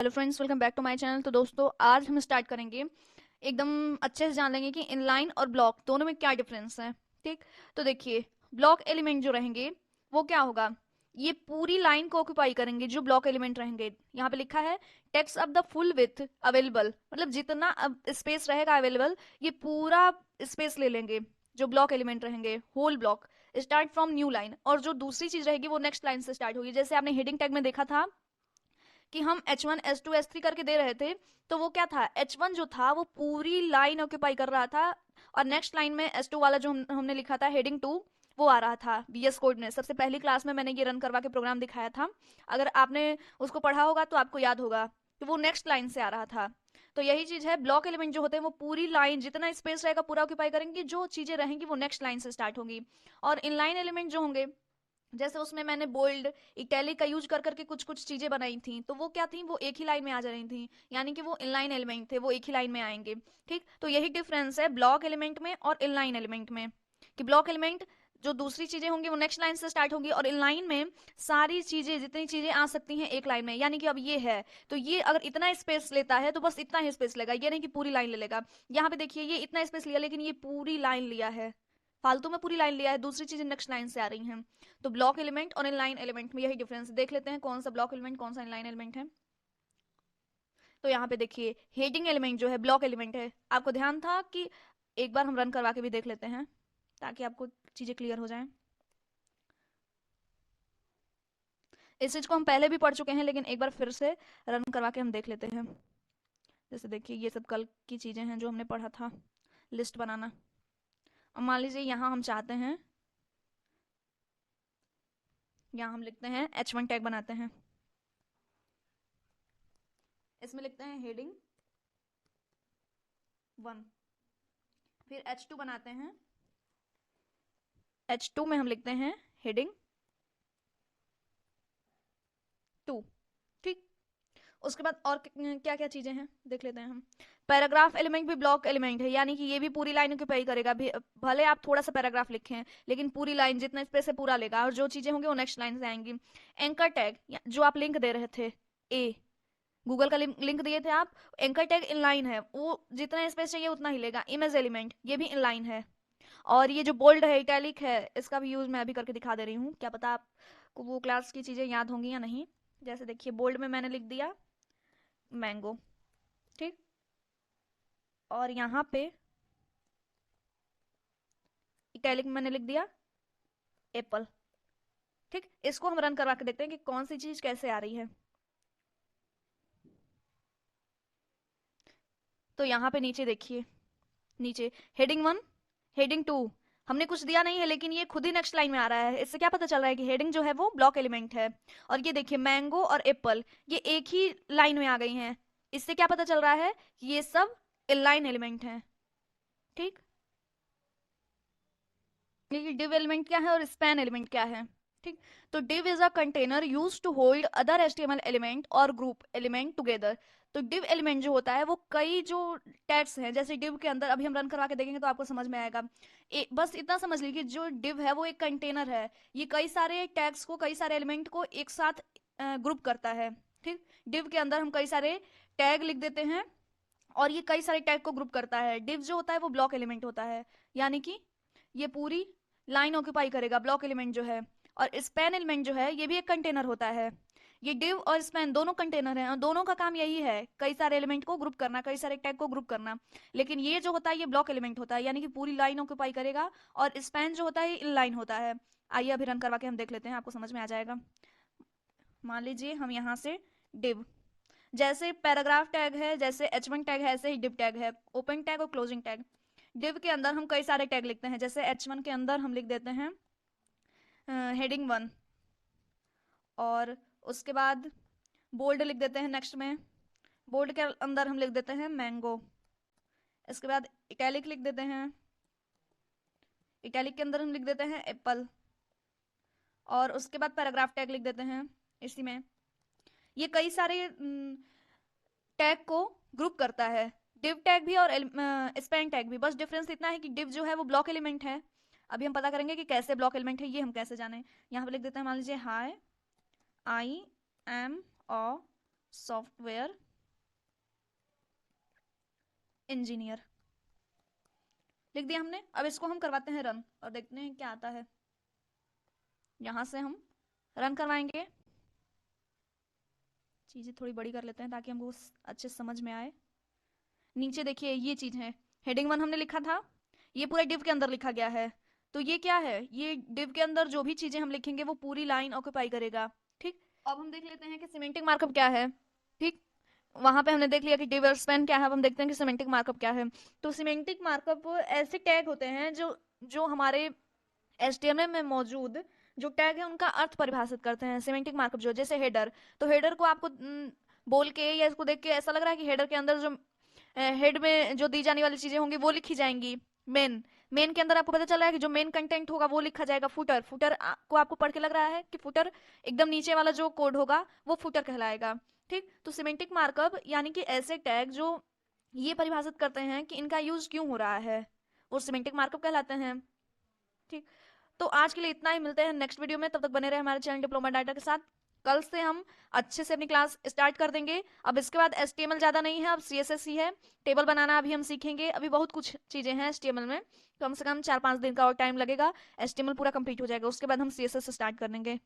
Hello friends, welcome back to my channel. तो दोस्तों, आज हम स्टार्ट करेंगे एकदम अच्छे से जान लेंगे कि इनलाइन और ब्लॉक दोनों में क्या डिफरेंस है। ठीक, तो देखिए, ब्लॉक एलिमेंट जो रहेंगे वो क्या होगा, ये पूरी लाइन को ऑक्यूपाई करेंगे। जो ब्लॉक एलिमेंट रहेंगे, यहाँ पे लिखा है text up the full with available, मतलब जितना स्पेस रहेगा अवेलेबल ये पूरा स्पेस ले लेंगे। जो ब्लॉक एलिमेंट रहेंगे whole block start from new line, और जो दूसरी चीज रहेगी वो नेक्स्ट लाइन से स्टार्ट होगी। जैसे आपने हेडिंग टैग में देखा था कि हम H1 S2 S3 करके दे रहे थे, तो वो क्या था, H1 जो था वो पूरी लाइन ऑक्यूपाई कर रहा था, और नेक्स्ट लाइन में S2 वाला जो हमने लिखा था हेडिंग 2 वो आ रहा था VS कोड में। सबसे पहली क्लास में मैंने ये रन करवा के प्रोग्राम दिखाया था, अगर आपने उसको पढ़ा होगा तो आपको याद होगा कि वो नेक्स्ट लाइन से आ रहा था। तो यही चीज है, ब्लॉक एलिमेंट जो होते हैं वो पूरी लाइन जितना स्पेस रहेगा पूरा ऑक्यूपाई करेंगे, जो चीजें रहेंगी वो नेक्स्ट लाइन से स्टार्ट होंगी। और इनलाइन एलिमेंट जो होंगे, जैसे उसमें मैंने बोल्ड इटैलिक का यूज कर करके कुछ कुछ चीजें बनाई थी, तो वो क्या थी, वो एक ही लाइन में आ जा रही थी, यानी कि वो इनलाइन एलिमेंट थे, वो एक ही लाइन में आएंगे। ठीक, तो यही डिफरेंस है ब्लॉक एलिमेंट में और इनलाइन एलिमेंट में, कि ब्लॉक एलिमेंट जो दूसरी चीजें होंगी वो नेक्स्ट लाइन से स्टार्ट होंगी, और इनलाइन में सारी चीजें जितनी चीजें आ सकती हैं एक लाइन में। यानी कि अब ये है, तो ये अगर इतना स्पेस लेता है तो बस इतना ही स्पेस लेगा, ये नहीं कि पूरी लाइन ले लेगा। यहाँ पे देखिए, ये इतना स्पेस लिया लेकिन ये पूरी लाइन लिया है, फालतू में पूरी लाइन लिया है, दूसरी चीजें नेक्स्ट लाइन से आ रही हैं। तो ब्लॉक एलिमेंट और इनलाइन एलिमेंट में यही डिफरेंस देख लेते हैं, कौन सा ब्लॉक एलिमेंट कौन सा इनलाइन एलिमेंट है। तो यहाँ पे देखिए, हेडिंग एलिमेंट जो है ब्लॉक एलिमेंट है। आपको ध्यान था कि एक बार हम रन करवा के भी देख लेते हैं ताकि आपको चीजें क्लियर हो जाएं। इस चीज को हम पहले भी पढ़ चुके हैं, लेकिन एक बार फिर से रन करवा के हम देख लेते हैं। जैसे देखिए, ये सब कल की चीजें हैं जो हमने पढ़ा था, लिस्ट बनाना। अब मान लीजिए यहाँ हम चाहते हैं, यहाँ हम लिखते हैं H1 टैग बनाते हैं, इसमें लिखते हैं हेडिंग 1, फिर H2 बनाते हैं, H2 में हम लिखते हैं हेडिंग 2। ठीक, उसके बाद और क्या क्या चीजें हैं देख लेते हैं हम। पैराग्राफ एलिमेंट भी ब्लॉक एलिमेंट है, यानी कि ये भी पूरी लाइन ऑक्यूपाई करेगा भी, भले आप थोड़ा सा पैराग्राफ लिखें लेकिन पूरी लाइन जितना स्पेस है पूरा लेगा, और जो चीजें होंगी वो नेक्स्ट लाइन से आएंगी। एंकर टैग, जो आप लिंक दे रहे थे, ए गूगल का लिंक दिए थे आप, एंकर टैग इनलाइन है, वो जितना स्पेस चाहिए उतना ही लेगा। इमेज एलिमेंट ये भी इनलाइन है। और ये जो बोल्ड है इटैलिक है, इसका भी यूज मैं अभी करके दिखा दे रही हूँ, क्या पता आपको वो क्लास की चीजें याद होंगी या नहीं। जैसे देखिए, बोल्ड में मैंने लिख दिया मैंगो, ठीक, और यहाँ पे इटैलिक में मैंने लिख दिया एप्पल। ठीक, इसको हम रन करवा के देखते हैं कि कौन सी चीज कैसे आ रही है। तो यहाँ पे नीचे देखिए, नीचे हेडिंग 1 हेडिंग 2 हमने कुछ दिया नहीं है, लेकिन ये खुद ही नेक्स्ट लाइन में आ रहा है। इससे क्या पता चल रहा है कि हेडिंग जो है वो ब्लॉक एलिमेंट है। और ये देखिए, मैंगो और एप्पल ये एक ही लाइन में आ गई हैं। इससे क्या पता चल रहा है कि ये सब इनलाइन एलिमेंट हैं। ठीक, ये डिव एलिमेंट क्या है और स्पैन एलिमेंट क्या है। ठीक, तो div is a container use to hold other HTML element और ग्रुप एलिमेंट टुगेदर। तो डिव एलिमेंट जो होता है वो कई जो टैग्स हैं, जैसे डिव के अंदर अभी हम रन करवा के देखेंगे तो आपको समझ में आएगा। बस इतना समझ लीजिए कि जो डिव है वो एक कंटेनर है, ये कई सारे टैग्स को, कई सारे एलिमेंट को एक साथ ग्रुप करता है। ठीक, डिव के अंदर हम कई सारे टैग लिख देते हैं, और ये कई सारे टैग को ग्रुप करता है। डिव जो होता है वो ब्लॉक एलिमेंट होता है, यानी कि ये पूरी लाइन ऑक्यूपाई करेगा ब्लॉक एलिमेंट जो है। और स्पैन एलिमेंट जो है ये भी एक कंटेनर होता है। ये डिव और स्पैन दोनों कंटेनर हैं, और दोनों का काम यही है, कई सारे एलिमेंट को ग्रुप करना, कई सारे टैग को ग्रुप करना। लेकिन ये जो होता है ये ब्लॉक एलिमेंट होता है, यानी कि पूरी लाइन ऑक्यूपाई करेगा। और स्पैन जो होता है इन लाइन होता है। आइए अभी रन करवा के हम देख लेते हैं, आपको समझ में आ जाएगा। मान लीजिए हम यहाँ से डिव, जैसे पैराग्राफ टैग है, जैसे H1 टैग है, ऐसे ही डिव टैग है, ओपन टैग और क्लोजिंग टैग। डिव के अंदर हम कई सारे टैग लिखते हैं, जैसे H1 के अंदर हम लिख देते हैं हेडिंग 1, और उसके बाद बोल्ड लिख देते हैं नेक्स्ट में, बोल्ड के अंदर हम लिख देते हैं मैंगो। इसके बाद इटैलिक लिख देते हैं, इटैलिक के अंदर हम लिख देते हैं एप्पल, और उसके बाद पैराग्राफ टैग लिख देते हैं इसी में। ये कई सारे टैग को ग्रुप करता है, डिव टैग भी और स्पैन टैग भी। बस डिफरेंस इतना है कि डिव जो है वो ब्लॉक एलिमेंट है। अभी हम पता करेंगे कि कैसे ब्लॉक एलिमेंट है, ये हम कैसे जाने। यहाँ पे लिख देते हैं, मान लीजिए hi, I am a software engineer लिख दिया हमने। अब इसको हम करवाते हैं रन और देखते हैं क्या आता है। यहां से हम रन करवाएंगे। चीजें थोड़ी बड़ी कर लेते हैं ताकि हमको अच्छे से समझ में आए। नीचे देखिए ये चीज है, हेडिंग 1 हमने लिखा था, ये पूरा डिव के अंदर लिखा गया है। तो ये क्या है, ये डिव के अंदर जो भी चीजें हम लिखेंगे वो पूरी लाइन ऑक्यूपाई करेगा। ठीक, अब हम देख लेते हैं कि सिमेंटिक मार्कअप क्या है। ठीक, वहां पे हमने देख लिया कि डिव स्पैन क्या है, अब हम देखते हैं कि सिमेंटिक मार्कअप क्या है। तो सिमेंटिक मार्कअप ऐसे टैग होते हैं जो जो हमारे एचटीएमएल में मौजूद जो टैग है उनका अर्थ परिभाषित करते हैं। सिमेंटिक मार्कअप जो जैसे हेडर, तो हेडर को आपको बोल के या इसको देख के ऐसा लग रहा है कि हेडर के अंदर जो हेड में जो दी जाने वाली चीजें होंगी वो लिखी जाएंगी। मेन मेन के अंदर आपको पता चल रहा है कि जो मेन कंटेंट होगा वो लिखा जाएगा। फुटर फुटर को आपको पढ़ के लग रहा है कि फुटर एकदम नीचे वाला जो कोड होगा वो फुटर कहलाएगा। ठीक, तो सिमेंटिक मार्कअप यानी कि ऐसे टैग जो ये परिभाषित करते हैं कि इनका यूज क्यों हो रहा है वो सिमेंटिक मार्कअप कहलाते हैं। ठीक, तो आज के लिए इतना ही, मिलते हैं नेक्स्ट वीडियो में। तब तक बने रहे हमारे चैनल डिप्लोमा डाटा के साथ। कल से हम अच्छे से अपनी क्लास स्टार्ट कर देंगे। अब इसके बाद एचटीएमएल ज़्यादा नहीं है, अब सीएसएस ही है। टेबल बनाना अभी हम सीखेंगे, अभी बहुत कुछ चीज़ें हैं एचटीएमएल में। कम से कम 4-5 दिन का और टाइम लगेगा, एचटीएमएल पूरा कंप्लीट हो जाएगा, उसके बाद हम सीएसएस स्टार्ट कर देंगे।